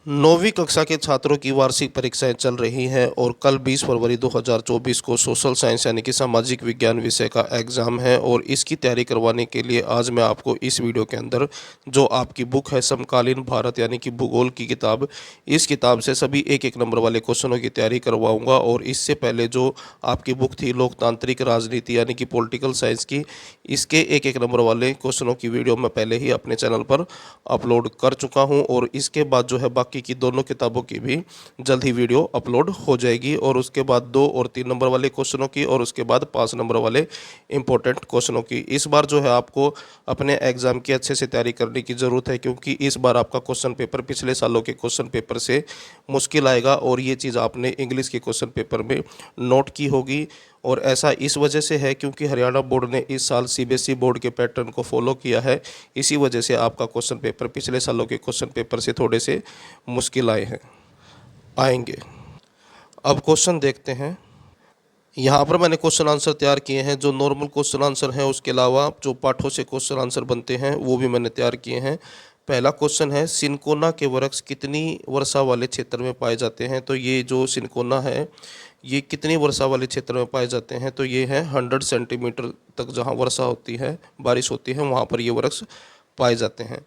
9वीं कक्षा के छात्रों की वार्षिक परीक्षाएं चल रही हैं और कल 20 फरवरी 2024 को सोशल साइंस यानी कि सामाजिक विज्ञान विषय का एग्ज़ाम है। और इसकी तैयारी करवाने के लिए आज मैं आपको इस वीडियो के अंदर जो आपकी बुक है समकालीन भारत यानी कि भूगोल की किताब, इस किताब से सभी एक एक नंबर वाले क्वेश्चनों की तैयारी करवाऊँगा। और इससे पहले जो आपकी बुक थी लोकतांत्रिक राजनीति यानी कि पॉलिटिकल साइंस की, इसके एक एक नंबर वाले क्वेश्चनों की वीडियो मैं पहले ही अपने चैनल पर अपलोड कर चुका हूं। और इसके बाद जो है बाकी की दोनों किताबों की भी जल्द ही वीडियो अपलोड हो जाएगी। और उसके बाद 2 और 3 नंबर वाले क्वेश्चनों की और उसके बाद 5 नंबर वाले इंपॉर्टेंट क्वेश्चनों की। इस बार जो है आपको अपने एग्जाम की अच्छे से तैयारी करने की ज़रूरत है, क्योंकि इस बार आपका क्वेश्चन पेपर पिछले सालों के क्वेश्चन पेपर से मुश्किल आएगा। और ये चीज़ आपने इंग्लिश के क्वेश्चन पेपर में नोट की होगी। और ऐसा इस वजह से है क्योंकि हरियाणा बोर्ड ने इस साल सीबीएसई बोर्ड के पैटर्न को फॉलो किया है। इसी वजह से आपका क्वेश्चन पेपर पिछले सालों के क्वेश्चन पेपर से थोड़े से मुश्किल आएंगे। अब क्वेश्चन देखते हैं। यहाँ पर मैंने क्वेश्चन आंसर तैयार किए हैं। जो नॉर्मल क्वेश्चन आंसर हैं उसके अलावा जो पाठों से क्वेश्चन आंसर बनते हैं वो भी मैंने तैयार किए हैं। पहला क्वेश्चन है, सिनकोना के वृक्ष कितनी वर्षा वाले क्षेत्र में पाए जाते हैं। तो ये जो सिनकोना है ये कितनी वर्षा वाले क्षेत्र में पाए जाते हैं। तो ये है 100 सेंटीमीटर तक जहाँ वर्षा होती है, बारिश होती है, वहाँ पर ये वृक्ष पाए जाते हैं।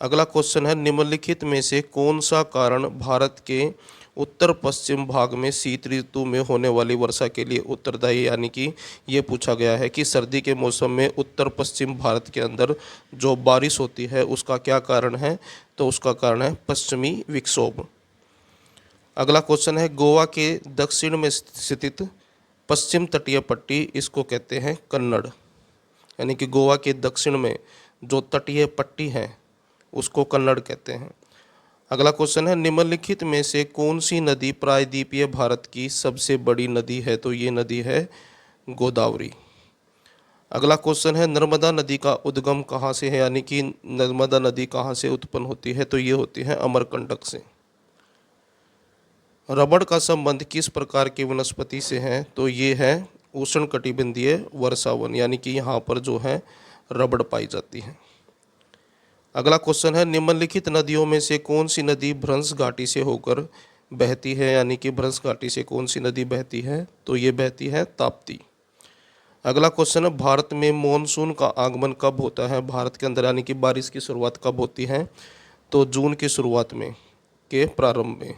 अगला क्वेश्चन है, निम्नलिखित में से कौन सा कारण भारत के उत्तर पश्चिम भाग में शीत ऋतु में होने वाली वर्षा के लिए उत्तरदायी। यानी कि ये पूछा गया है कि सर्दी के मौसम में उत्तर पश्चिम भारत के अंदर जो बारिश होती है उसका क्या कारण है। तो उसका कारण है पश्चिमी विक्षोभ। अगला क्वेश्चन है, गोवा के दक्षिण में स्थित पश्चिम तटीय पट्टी इसको कहते हैं कन्नड़। यानी कि गोवा के दक्षिण में जो तटीय पट्टी है उसको कन्नड़ कहते हैं। अगला क्वेश्चन है, निम्नलिखित में से कौन सी नदी प्रायद्वीपीय भारत की सबसे बड़ी नदी है। तो ये नदी है गोदावरी। अगला क्वेश्चन है, नर्मदा नदी का उद्गम कहाँ से है। यानी कि नर्मदा नदी कहाँ से उत्पन्न होती है। तो ये होती है अमरकंटक से। रबड़ का संबंध किस प्रकार की वनस्पति से है। तो ये है उष्णकटिबंधीय वर्षावन। यानी कि यहाँ पर जो है रबड़ पाई जाती है। अगला क्वेश्चन है, निम्नलिखित नदियों में से कौन सी नदी भ्रंश घाटी से होकर बहती है। यानी कि भ्रंश घाटी से कौन सी नदी बहती है। तो ये बहती है ताप्ती। अगला क्वेश्चन है, भारत में मॉनसून का आगमन कब होता है। भारत के अंदर यानी कि बारिश की शुरुआत कब होती है। तो जून की शुरुआत में के प्रारंभ में।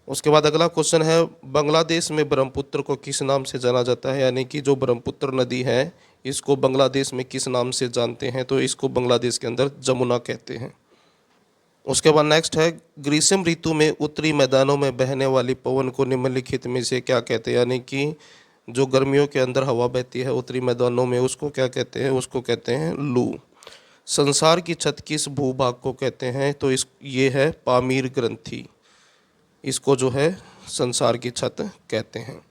उसके बाद अगला क्वेश्चन है, बांग्लादेश में ब्रह्मपुत्र को किस नाम से जाना जाता है। यानी कि जो ब्रह्मपुत्र नदी है इसको बांग्लादेश में किस नाम से जानते हैं। तो इसको बांग्लादेश के अंदर जमुना कहते हैं। उसके बाद नेक्स्ट है, ग्रीष्म ऋतु में उत्तरी मैदानों में बहने वाली पवन को निम्नलिखित में से क्या कहते हैं। यानी कि जो गर्मियों के अंदर हवा बहती है उत्तरी मैदानों में उसको क्या कहते हैं। उसको कहते हैं लू। संसार की छत किस भूभाग को कहते हैं। तो ये है पामीर ग्रंथि। इसको जो है संसार की छत कहते हैं।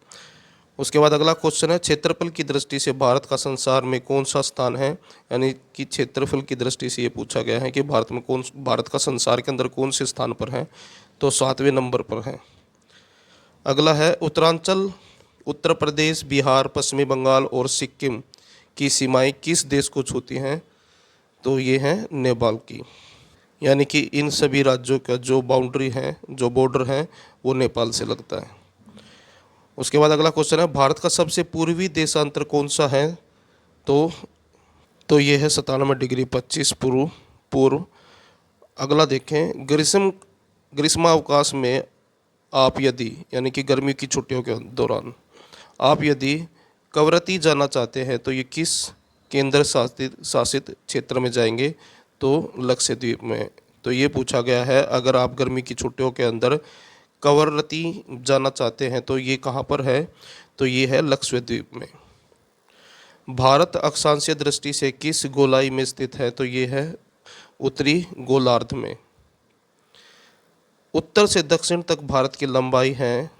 उसके बाद अगला क्वेश्चन है, क्षेत्रफल की दृष्टि से भारत का संसार में कौन सा स्थान है। यानी कि क्षेत्रफल की दृष्टि से ये पूछा गया है कि भारत का संसार के अंदर कौन से स्थान पर है। तो 7वें नंबर पर है। अगला है, उत्तरांचल उत्तर प्रदेश, बिहार, पश्चिमी बंगाल और सिक्किम की सीमाएं किस देश को छूती हैं। तो ये है नेपाल की। यानी कि इन सभी राज्यों का जो बाउंड्री है, जो बॉर्डर है, वो नेपाल से लगता है। उसके बाद अगला क्वेश्चन है, भारत का सबसे पूर्वी देशांतर कौन सा है। तो ये है 97 डिग्री 25 पूर्व। अगला देखें, ग्रीष्मावकाश में आप यदि यानी कि गर्मी की छुट्टियों के दौरान आप यदि कवरत्ती जाना चाहते हैं तो ये किस केंद्र शासित क्षेत्र में जाएंगे। तो लक्षद्वीप में। तो ये पूछा गया है, अगर आप गर्मी की छुट्टियों के अंदर कवरत्ती जाना चाहते हैं तो ये कहाँ पर है। तो ये है लक्षद्वीप में। भारत अक्षांशीय दृष्टि से किस गोलाई में स्थित है। तो ये है उत्तरी गोलार्ध में। उत्तर से दक्षिण तक भारत की लंबाई है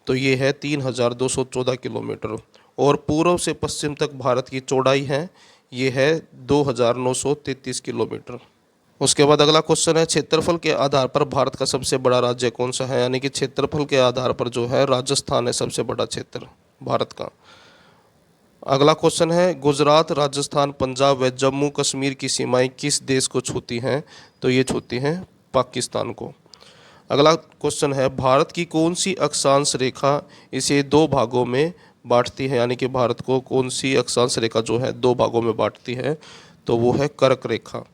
तो ये है 3214 किलोमीटर। और पूर्व से पश्चिम तक भारत की चौड़ाई है ये है 2933 किलोमीटर। उसके बाद अगला क्वेश्चन है, क्षेत्रफल के आधार पर भारत का सबसे बड़ा राज्य कौन सा है। यानी कि क्षेत्रफल के आधार पर जो है राजस्थान है सबसे बड़ा क्षेत्र भारत का। अगला क्वेश्चन है, गुजरात, राजस्थान, पंजाब व जम्मू कश्मीर की सीमाएं किस देश को छूती हैं? तो ये छूती हैं पाकिस्तान को। अगला क्वेश्चन है, भारत की कौन सी अक्षांश रेखा इसे दो भागों में बांटती है? यानी कि भारत को कौन सी अक्षांश रेखा जो है दो भागों में बांटती है? तो वो है कर्क रेखा।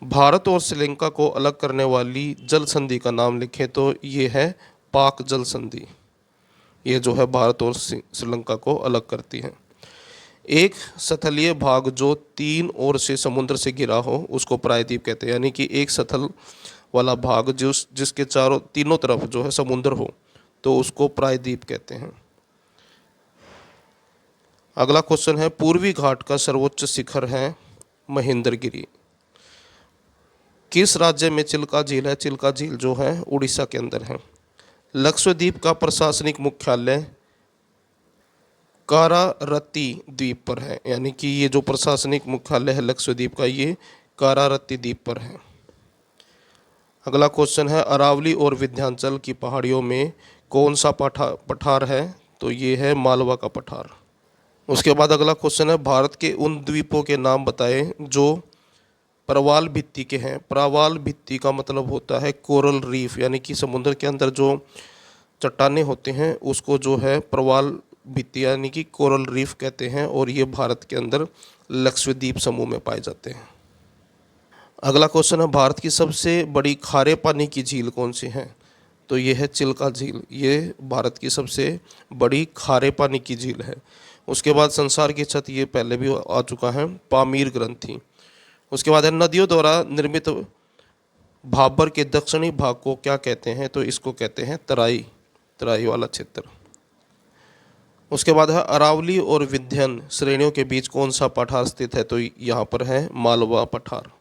भारत और श्रीलंका को अलग करने वाली जल संधि का नाम लिखें तो ये है पाक जल संधि। ये जो है भारत और श्रीलंका को अलग करती है। एक सतलीय भाग जो तीन ओर से समुद्र से घिरा हो उसको प्रायद्वीप कहते हैं। यानी कि एक सतल वाला भाग जिसके तीनों तरफ जो है समुद्र हो तो उसको प्रायद्वीप कहते हैं। अगला क्वेश्चन है, पूर्वी घाट का सर्वोच्च शिखर है महेंद्रगिरी। किस राज्य में चिल्का झील है? चिल्का झील जो है उड़ीसा के अंदर है। लक्षद्वीप का प्रशासनिक मुख्यालय कारारत्ती द्वीप पर है। यानी कि ये जो प्रशासनिक मुख्यालय है लक्षद्वीप का, ये कारारत्ती द्वीप पर है। अगला क्वेश्चन है, अरावली और विंध्याचल की पहाड़ियों में कौन सा पठार है? तो ये है मालवा का पठार। उसके बाद अगला क्वेश्चन है, भारत के उन द्वीपों के नाम बताएं जो प्रवाल भित्ति के हैं। प्रवाल भित्ति का मतलब होता है कोरल रीफ, यानी कि समुद्र के अंदर जो चट्टानें होते हैं उसको जो है प्रवाल भित्ति यानी कि कोरल रीफ कहते हैं, और ये भारत के अंदर लक्षद्वीप समूह में पाए जाते हैं। अगला क्वेश्चन है, भारत की सबसे बड़ी खारे पानी की झील कौन सी है? तो ये है चिल्का झील। ये भारत की सबसे बड़ी खारे पानी की झील है। उसके बाद संसार की छत, ये पहले भी आ चुका है, पामीर ग्रंथि। उसके बाद है, नदियों द्वारा निर्मित भाबर के दक्षिणी भाग को क्या कहते हैं? तो इसको कहते हैं तराई, तराई वाला क्षेत्र। उसके बाद है, अरावली और विंध्यन श्रेणियों के बीच कौन सा पठार स्थित है? तो यहाँ पर है मालवा पठार।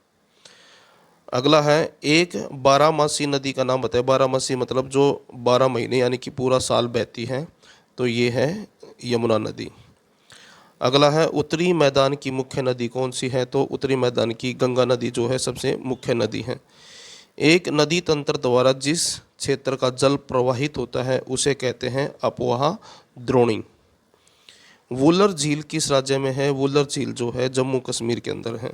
अगला है, एक बारहमासी नदी का नाम बताए। बारहमासी मतलब जो 12 महीने यानी कि पूरा साल बहती है, तो ये है यमुना नदी। अगला है, उत्तरी मैदान की मुख्य नदी कौन सी है? तो उत्तरी मैदान की गंगा नदी जो है सबसे मुख्य नदी है। एक नदी तंत्र द्वारा जिस क्षेत्र का जल प्रवाहित होता है उसे कहते हैं अपवाह द्रोणी। वुलर झील किस राज्य में है? वुलर झील जो है जम्मू कश्मीर के अंदर है।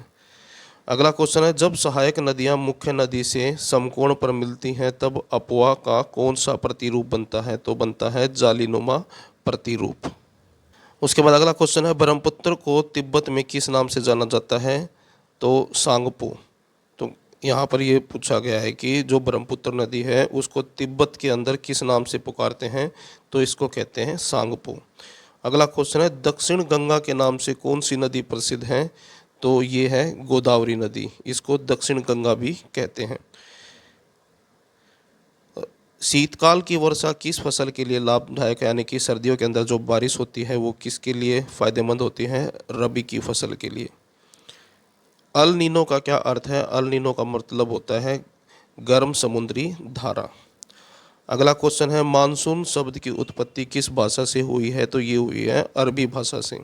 अगला क्वेश्चन है, जब सहायक नदियां मुख्य नदी से समकोण पर मिलती हैं तब अपवाह का कौन सा प्रतिरूप बनता है? तो बनता है जालीनुमा प्रतिरूप। उसके बाद अगला क्वेश्चन है, ब्रह्मपुत्र को तिब्बत में किस नाम से जाना जाता है? तो सांगपो। तो यहाँ पर ये पूछा गया है कि जो ब्रह्मपुत्र नदी है उसको तिब्बत के अंदर किस नाम से पुकारते हैं? तो इसको कहते हैं सांगपो। अगला क्वेश्चन है, दक्षिण गंगा के नाम से कौन सी नदी प्रसिद्ध है? तो ये है गोदावरी नदी, इसको दक्षिण गंगा भी कहते हैं। शीतकाल की वर्षा किस फसल के लिए लाभदायक है? यानी कि सर्दियों के अंदर जो बारिश होती है वो किसके लिए फ़ायदेमंद होती है? रबी की फसल के लिए। अल नीनो का क्या अर्थ है? अल नीनो का मतलब होता है गर्म समुद्री धारा। अगला क्वेश्चन है, मानसून शब्द की उत्पत्ति किस भाषा से हुई है? तो ये हुई है अरबी भाषा से।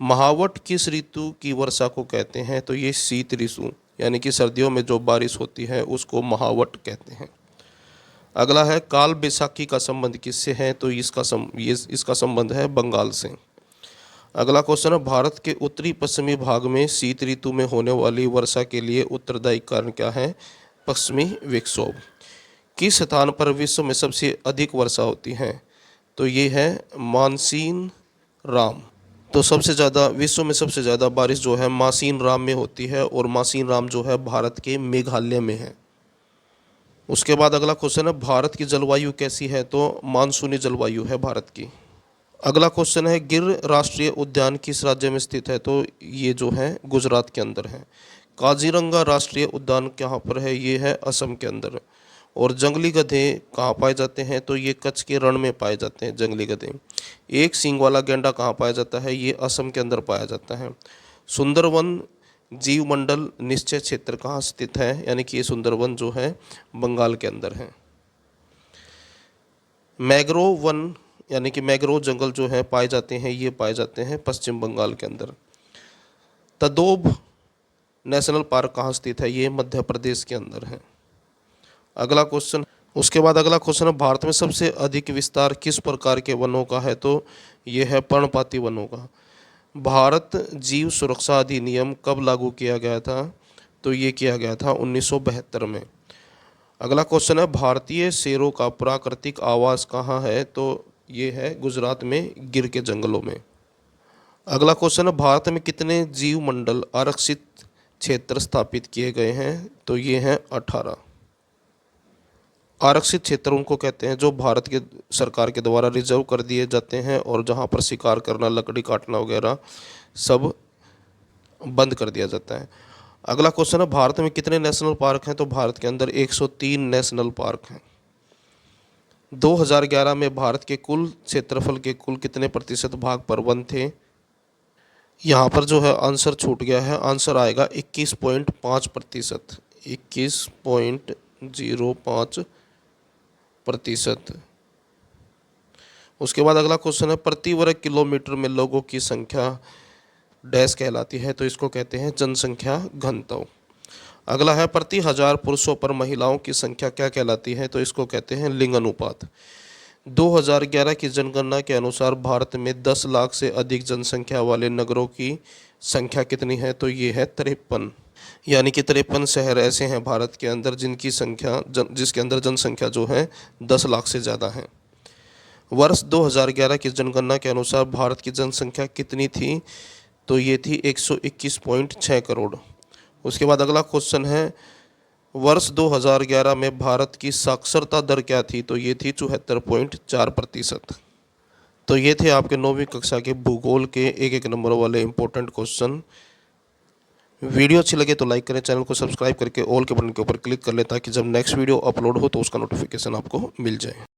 महावट किस ऋतु की वर्षा को कहते हैं? तो ये शीत ऋतु यानी कि सर्दियों में जो बारिश होती है उसको महावट कहते हैं। अगला है, काल बैसाखी का संबंध किससे है? तो इसका संबंध है बंगाल से। अगला क्वेश्चन है, भारत के उत्तरी पश्चिमी भाग में शीत ऋतु में होने वाली वर्षा के लिए उत्तरदायी कारण क्या है? पश्चिमी विक्षोभ। किस स्थान पर विश्व में सबसे अधिक वर्षा होती है? तो ये है मानसीन राम। तो विश्व में सबसे ज़्यादा बारिश जो है मासीन राम में होती है, और मासीन राम जो है भारत के मेघालय में है। उसके बाद अगला क्वेश्चन है, भारत की जलवायु कैसी है? तो मानसूनी जलवायु है भारत की। अगला क्वेश्चन है, गिर राष्ट्रीय उद्यान किस राज्य में स्थित है? तो ये जो है गुजरात के अंदर है। काजीरंगा राष्ट्रीय उद्यान कहाँ पर है? ये है असम के अंदर। और जंगली गधे कहाँ पाए जाते हैं? तो ये कच्छ के रण में पाए जाते हैं जंगली गधे। एक सींग वाला गैंडा कहाँ पाया जाता है? ये असम के अंदर पाया जाता है। सुंदरवन जीवमंडल निश्चय क्षेत्र कहाँ स्थित है? यानी कि ये सुंदरवन जो है बंगाल के अंदर है। मैग्रोव वन यानी कि मैग्रोव जंगल जो है पाए जाते हैं, ये पाए जाते हैं पश्चिम बंगाल के अंदर। तदोब नेशनल पार्क कहाँ स्थित है? ये मध्य प्रदेश के अंदर है। अगला क्वेश्चन उसके बाद अगला क्वेश्चन है, भारत में सबसे अधिक विस्तार किस प्रकार के वनों का है? तो ये है पर्णपाती वनों का। भारत जीव सुरक्षा अधिनियम कब लागू किया गया था? तो ये किया गया था 1972 में। अगला क्वेश्चन है, भारतीय शेरों का प्राकृतिक आवास कहाँ है? तो ये है गुजरात में गिर के जंगलों में। अगला क्वेश्चन है, भारत में कितने जीव मंडल आरक्षित क्षेत्र स्थापित किए गए हैं? तो ये हैं 18। आरक्षित क्षेत्र उनको कहते हैं जो भारत के सरकार के द्वारा रिजर्व कर दिए जाते हैं और जहां पर शिकार करना, लकड़ी काटना वगैरह सब बंद कर दिया जाता है। अगला क्वेश्चन है, भारत में कितने नेशनल पार्क हैं? तो भारत के अंदर 103 नेशनल पार्क हैं। 2011 में भारत के कुल क्षेत्रफल के कुल कितने प्रतिशत भाग पर वन थे? यहाँ पर जो है आंसर छूट गया है, आंसर आएगा 21.5%, 21.05%। उसके बाद अगला क्वेश्चन है, प्रति वर्ग किलोमीटर में लोगों की संख्या डैश कहलाती है? तो इसको कहते हैं जनसंख्या घनत्व। अगला है, प्रति हजार पुरुषों पर महिलाओं की संख्या क्या कहलाती है? तो इसको कहते हैं लिंग अनुपात। 2011 की जनगणना के अनुसार भारत में 10 लाख से अधिक जनसंख्या वाले नगरों की संख्या कितनी है? तो ये है 53। यानी कि 53 शहर ऐसे हैं भारत के अंदर जिसके अंदर जनसंख्या जो है 10 लाख से ज़्यादा है। वर्ष 2011 की जनगणना के अनुसार भारत की जनसंख्या कितनी थी? तो ये थी 121.6 करोड़। उसके बाद अगला क्वेश्चन है, वर्ष 2011 में भारत की साक्षरता दर क्या थी? तो ये थी 74.4%। तो ये थे आपके 9वीं कक्षा के भूगोल के एक नंबर वाले इंपॉर्टेंट क्वेश्चन। वीडियो अच्छी लगे तो लाइक करें, चैनल को सब्सक्राइब करके ऑल के बटन के ऊपर क्लिक कर लें ताकि जब नेक्स्ट वीडियो अपलोड हो तो उसका नोटिफिकेशन आपको मिल जाए।